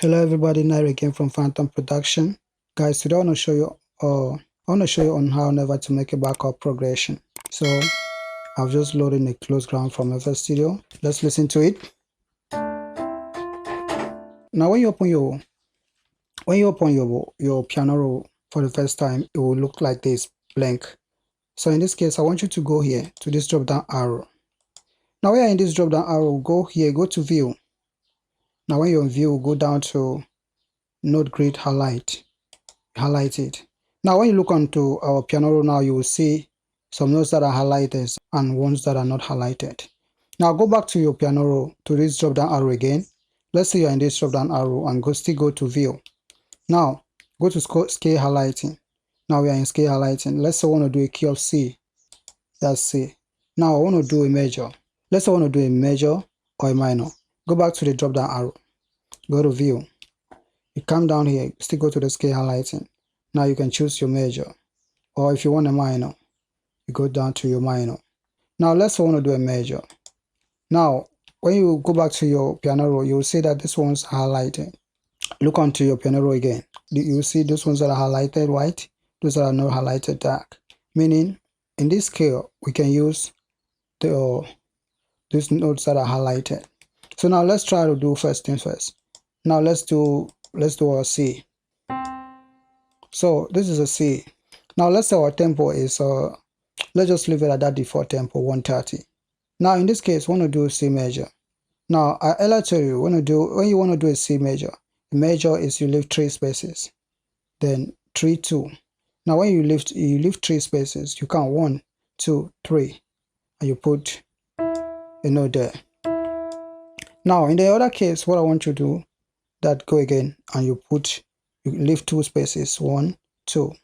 Hello everybody, Nair again from Phantom Production. Guys, today I want to show you on how never to make a backup progression. So I've just loaded a close ground from FS Studio. Let's listen to it. Now when you open your piano roll for the first time, it will look like this, blank. So in this case, I want you to go here to this drop down arrow. Now when you're in this drop down arrow, go here, go to view. Now when you're in view, go down to note grid highlight it. Now when you look onto our piano roll now, you will see some notes that are highlighted and ones that are not highlighted. Now go back to your piano roll to this drop down arrow again. Let's say you're in this drop down arrow and go to view. Now go to scale highlighting. Now we are in scale highlighting. Let's say I want to do a key of C. That's C. Now I want to do a major. Let's say I want to do a major or a minor. Go back to the drop down arrow. Go to view. You come down here, still go to the scale highlighting. Now you can choose your major, or if you want a minor, you go down to your minor. Now let's say I want to do a major. Now when you go back to your piano roll, you will see that this one's highlighted. Look onto your piano roll again. You will see those ones that are highlighted white, those that are not highlighted dark. Meaning in this scale we can use these notes that are highlighted. So now let's try to do first things first. Now let's do our C. So this is a C. Now let's say our tempo is let's just leave it at that default tempo 130. Now in this case, we want to do a C major. Now I earlier told you when you want to do a C major, the major is you leave 3 spaces, then 3 2. Now when you leave 3 spaces, you count 1 2 3, and you put a note there. Now in the other case, what I want you to do, that go again and you leave 2 spaces, 1 2.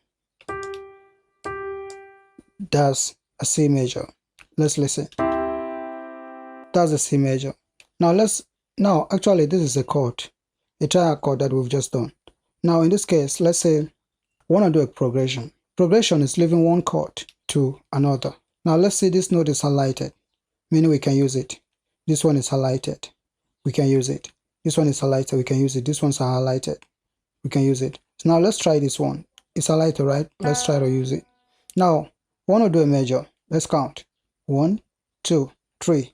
That's a C major. Let's listen. That's a C major. Now actually this is a chord, a triad chord that we've just done. Now in this case, let's say I want to do a progression. Progression is leaving one chord to another. Now let's say this note is highlighted, meaning we can use it. This one is highlighted, we can use it. This one is highlighted, we can use it. This one's highlighted, we can use it. So now let's try this one. It's highlighted, right? Let's try to use it. Now I want to do a major. Let's count 1 2 3.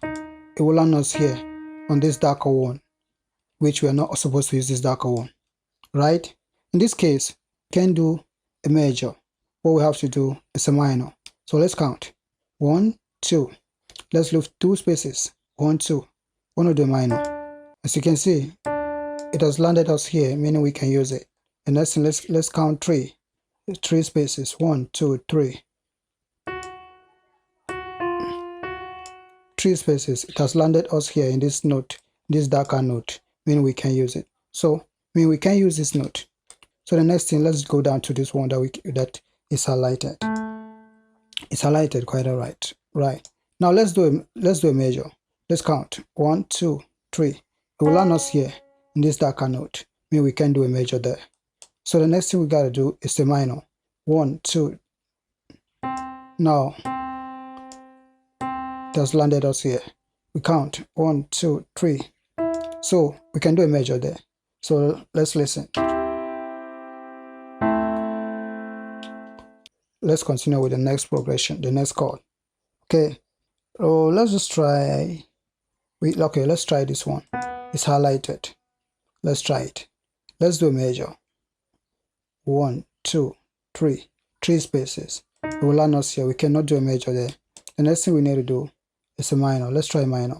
It will land us here on this darker one, which we are not supposed to use this darker one, right? In this case, we can do a major. What we have to do is a minor. So let's count 1 2. Let's leave 2 spaces, 1 2. Want to do a minor. As you can see, it has landed us here, meaning we can use it. And let's count 3 spaces, 1 2 3. 3 spaces. It has landed us here in this note, this darker note, meaning we can use it. So we can use this note. So the next thing, let's go down to this one that is highlighted. It's highlighted quite alright. Right. Now let's do a major. Let's count 1 2 3. It will land us here in this darker note, meaning we can do a major there. So the next thing we gotta do is the minor. 1 2. Now it has landed us here. We count 1 2 3. So we can do a major there. So let's listen. Let's continue with the next progression, the next chord. Okay. So let's just try. Let's try this one. It's highlighted. Let's try it. Let's do a major. 1 2 3. 3 spaces. It will land us here. We cannot do a major there. The next thing we need to do is a minor. Let's try minor.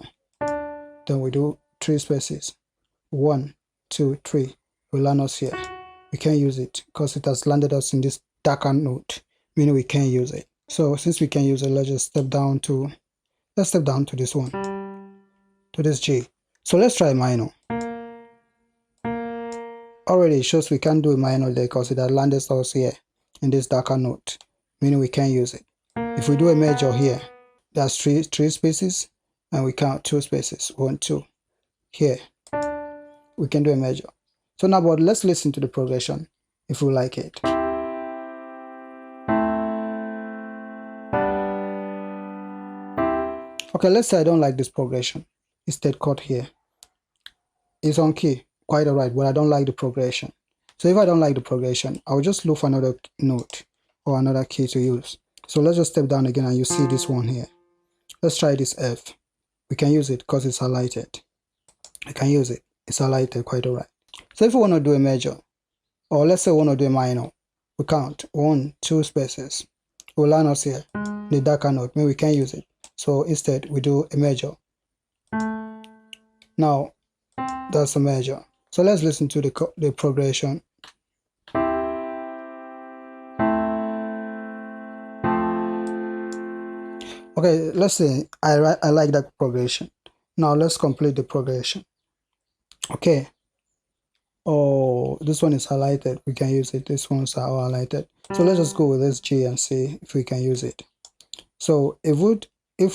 Then we do 3 spaces. 1 2 3. It will land us here. We can't use it because it has landed us in this darker note, meaning we can't use it. So since we can use it, let's step down to this one, to this G. So let's try minor. Already it shows we can't do a minor there because it has landed us here in this darker note, meaning we can't use it. If we do a major here, there's three spaces, and we count 2 spaces, 1 2. Here we can do a major. So now, but let's listen to the progression if we like it. Okay, let's say I don't like this progression. It's third chord here. It's on key. quite all right, but I don't like the progression. So if I don't like the progression, I'll just look for another note or another key to use. So let's just step down again and you see this one here. Let's try this F. We can use it because it's highlighted. I can use it. It's highlighted quite all right. So if we want to do a major, or let's say we want to do a minor, we count 1, 2 spaces. It will land us here. The darker note, maybe we can use it. So instead, we do a major. Now, that's a major. So let's listen to the progression. Okay, let's say I like that progression. Now let's complete the progression. Okay. Oh, this one is highlighted. We can use it. This one's are all highlighted. So let's just go with this G and see if we can use it. So if we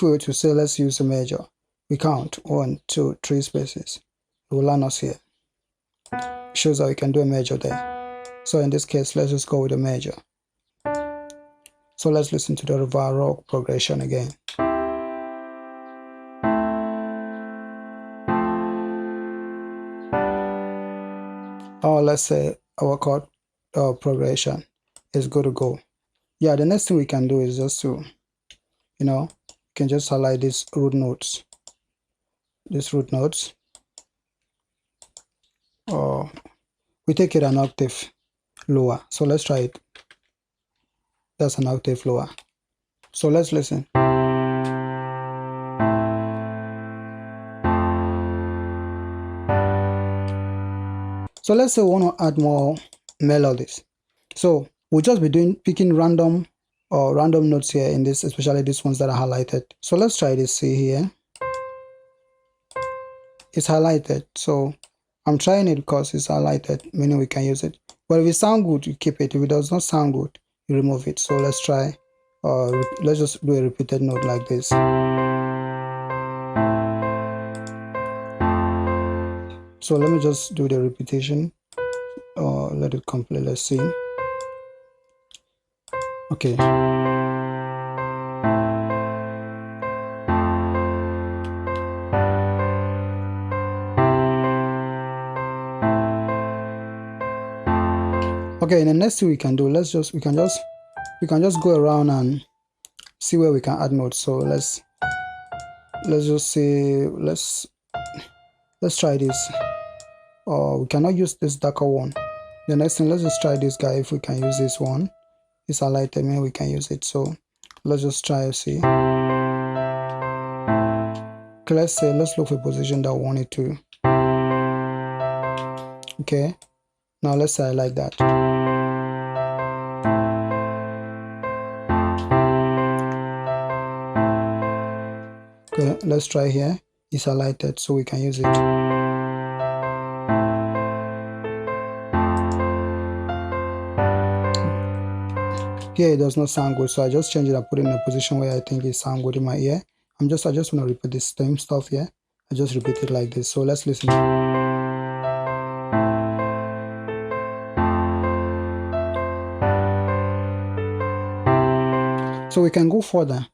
were to say let's use a major, we count 1, 2, 3 spaces. It will land us here. Shows that we can do a major there. So in this case, let's just go with a major. So let's listen to the overall progression again. Or let's say our chord progression is good to go. Yeah, the next thing we can do is just to, you can just highlight these root notes. Or we take it an octave lower. So let's try it. That's an octave lower. So let's listen. So let's say we want to add more melodies. So we'll just be picking random notes here in this, especially these ones that are highlighted. So let's try this. See here, it's highlighted. So I'm trying it because it's highlighted, meaning we can use it. But if it sounds good, you keep it. If it does not sound good, you remove it. So let's try. Let's just do a repeated note like this. So let me just do the repetition. Let it complete. Let's see. Okay. Okay, the next thing we can do, we can just go around and see where we can add notes. So let's just say let's try this. We cannot use this darker one. The next thing, let's just try this guy. If we can use this one, it's highlighted, maybe we can use it. So let's just try and see. Okay, let's look for a position that we want it to. Okay, now let's say I like that. Okay, let's try here. It's highlighted, so we can use it. Here it does not sound good, so I just change it and put it in a position where I think it sounds good in my ear. I just want to repeat the same stuff here. I just repeat it like this. So let's listen. So we can go further.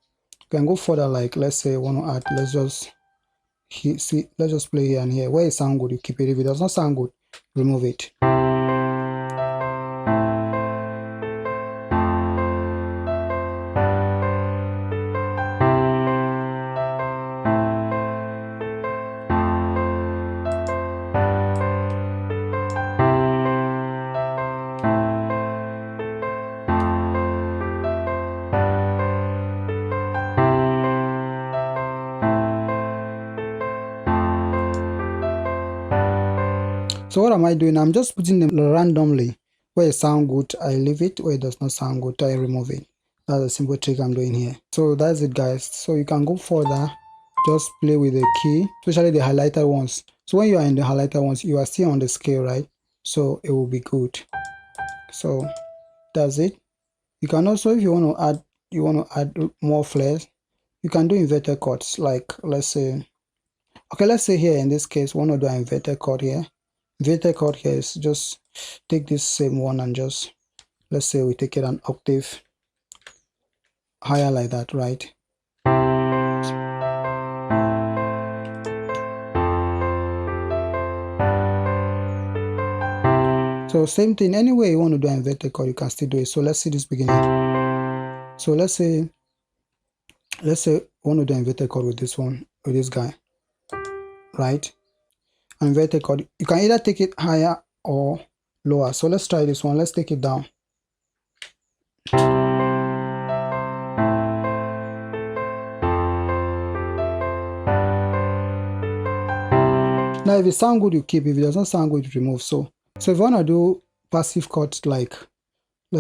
Like let's say I want to add. Let's just play here and here. Where it sounds good, you keep it. If it does not sound good, remove it. So what am I doing? I'm just putting them randomly. Where it sounds good, I leave it. Where it does not sound good, I remove it. That's a simple trick I'm doing here. So that's it, guys. So you can go further. Just play with the key, especially the highlighted ones. So when you are in the highlighted ones, you are still on the scale, right? So it will be good. So that's it. You can also, if you want to add more flares, you can do inverted chords. Like let's say here in this case, one of the inverted chord here. Inverted chord here is just take this same one and just, let's say we take it an octave higher like that, right? So same thing, anyway you want to do an inverted chord, you can still do it. So let's see this beginning. So let's say I want to do an inverted chord with this one, with this guy, right? An inverted chord, you can either take it higher or lower. So let's try this one. Let's take it down. Now if it sounds good, you keep. If it doesn't sound good, you remove. So if you want to do passive chords, like now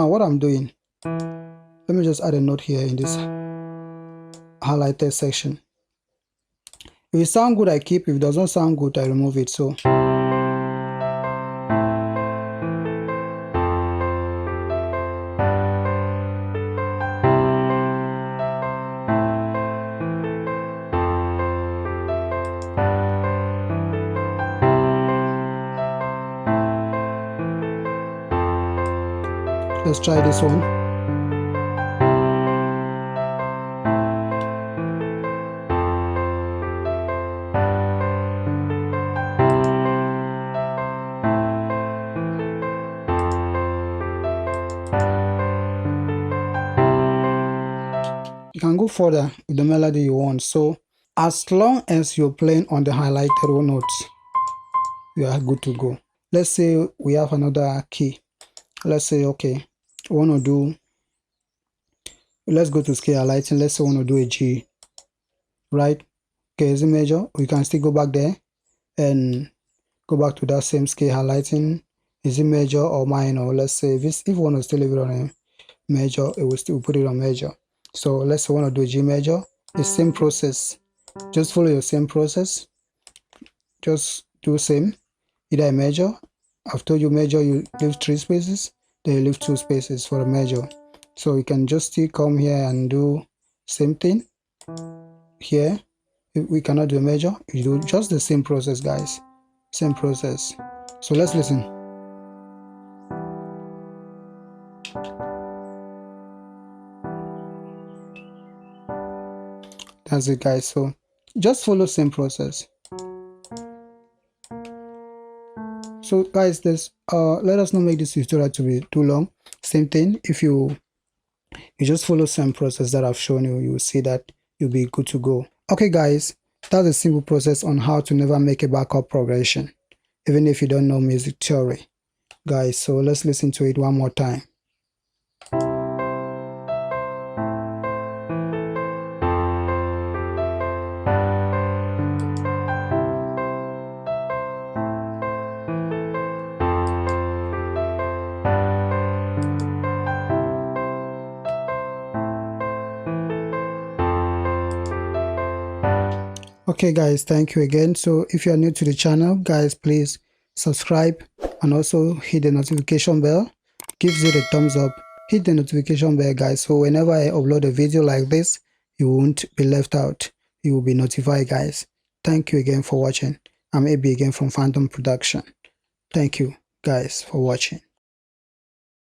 what I'm doing, let me just add a note here in this highlighted section. If it sounds good, I keep. If it doesn't sound good, I remove it. So let's try this one. You can go further with the melody you want. So as long as you're playing on the highlighted notes, you are good to go. Let's say we have another key. Let's say, okay, let's go to scale highlighting. Let's say we want to do a G, right? Okay, is it major? We can still go back there and go back to that same scale highlighting. Is it major or minor? Let's say if we want to still leave it on a major, it will still put it on major. So let's say we want to do a G major. The same process. Just follow your same process. Just do same. Either a major. I've told you major, you leave 3 spaces. Then you leave 2 spaces for a major. So you can just still come here and do same thing. Here, if we cannot do a major, you do just the same process, guys. Same process. So let's listen. That's it, guys. So just follow same process. So guys, this let us not make this tutorial to be too long. Same thing, if you just follow same process that I've shown you, you will see that you'll be good to go. Okay guys, that's a simple process on how to never make a backup progression, even if you don't know music theory, guys. So let's listen to it one more time. Okay guys, thank you again. So if you are new to the channel, guys, please subscribe and also hit the notification bell. Give it a thumbs up. Hit the notification bell, guys, so whenever I upload a video like this, you won't be left out. You will be notified, guys. Thank you again for watching. I'm AB again from Phantom Production. Thank you guys for watching.